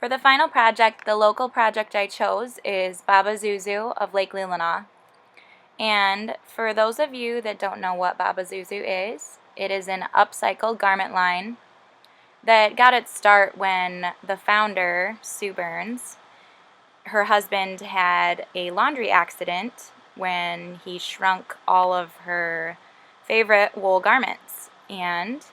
For the final project, the local project I chose is Baba Zuzu of Lake Leelanau. And for those of you that don't know what Baba Zuzu is, it is an upcycled garment line that got its start when the founder, Sue Burns, her husband had a laundry accident when he shrunk all of her favorite wool garments. And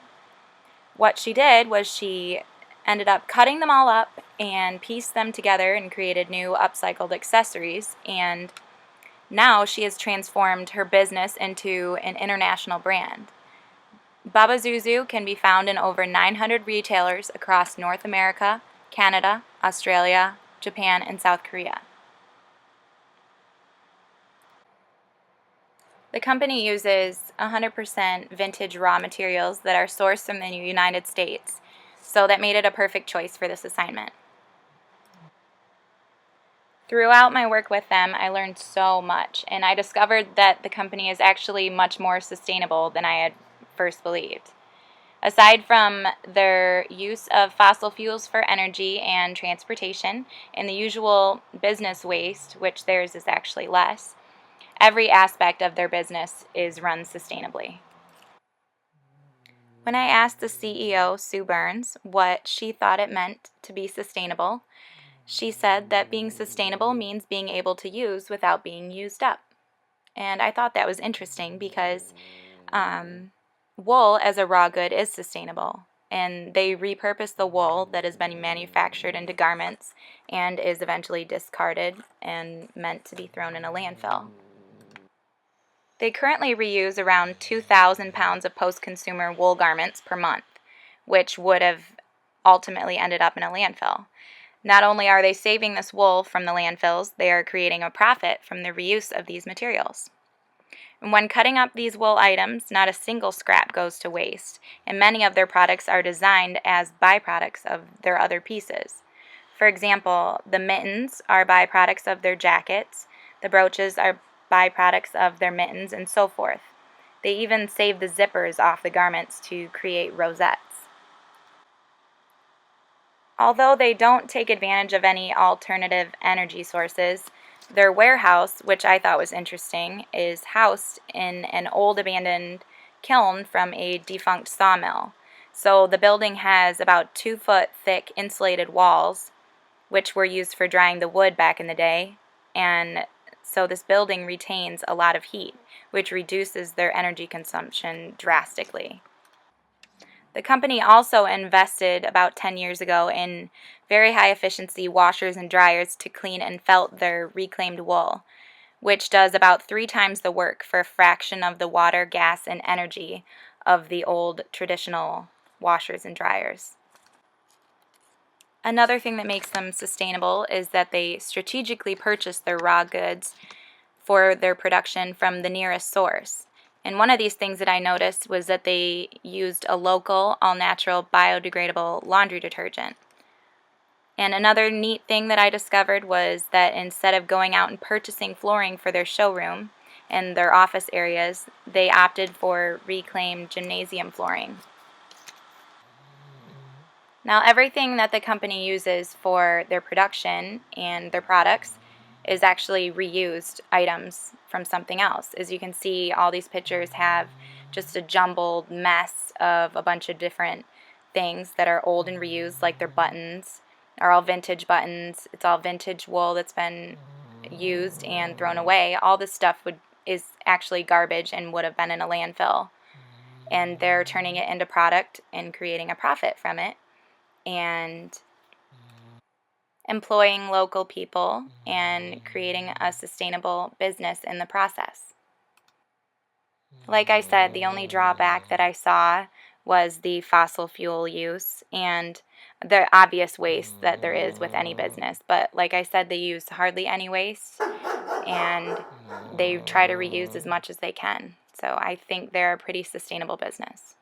what she did was she ended up cutting them all up and pieced them together and created new upcycled accessories. And now she has transformed her business into an international brand. Baba Zuzu can be found in over 900 retailers across North America, Canada, Australia, Japan, and South Korea. The company uses 100% vintage raw materials that are sourced from the United States, so that made it a perfect choice for this assignment. Throughout my work with them, I learned so much, and I discovered that the company is actually much more sustainable than I had first believed. Aside from their use of fossil fuels for energy and transportation and the usual business waste, which theirs is actually less, every aspect of their business is run sustainably. When I asked the CEO, Sue Burns, what she thought it meant to be sustainable, she said that being sustainable means being able to use without being used up. And I thought that was interesting because wool as a raw good is sustainable. And they repurpose the wool that has been manufactured into garments and is eventually discarded and meant to be thrown in a landfill. They currently reuse around 2,000 pounds of post-consumer wool garments per month, which would have ultimately ended up in a landfill. Not only are they saving this wool from the landfills, they are creating a profit from the reuse of these materials. And when cutting up these wool items, not a single scrap goes to waste, and many of their products are designed as byproducts of their other pieces. For example, the mittens are byproducts of their jackets, the brooches are byproducts of their mittens, and so forth. They even save the zippers off the garments to create rosettes. Although they don't take advantage of any alternative energy sources, their warehouse, which I thought was interesting, is housed in an old abandoned kiln from a defunct sawmill. So the building has about 2-foot thick insulated walls, which were used for drying the wood back in the day, and so this building retains a lot of heat, which reduces their energy consumption drastically. The company also invested about 10 years ago in very high efficiency washers and dryers to clean and felt their reclaimed wool, which does about 3 times the work for a fraction of the water, gas, and energy of the old traditional washers and dryers. Another thing that makes them sustainable is that they strategically purchase their raw goods for their production from the nearest source. And one of these things that I noticed was that they used a local, all-natural, biodegradable laundry detergent. And another neat thing that I discovered was that instead of going out and purchasing flooring for their showroom and their office areas, they opted for reclaimed gymnasium flooring. Now, everything that the company uses for their production and their products is actually reused items from something else. As you can see, all these pictures have just a jumbled mess of a bunch of different things that are old and reused, like their buttons are all vintage buttons. It's all vintage wool that's been used and thrown away. All this stuff is actually garbage and would have been in a landfill. And they're turning it into product and creating a profit from it, and employing local people and creating a sustainable business in the process. Like I said, the only drawback that I saw was the fossil fuel use and the obvious waste that there is with any business. But like I said, they use hardly any waste, and they try to reuse as much as they can. So I think they're a pretty sustainable business.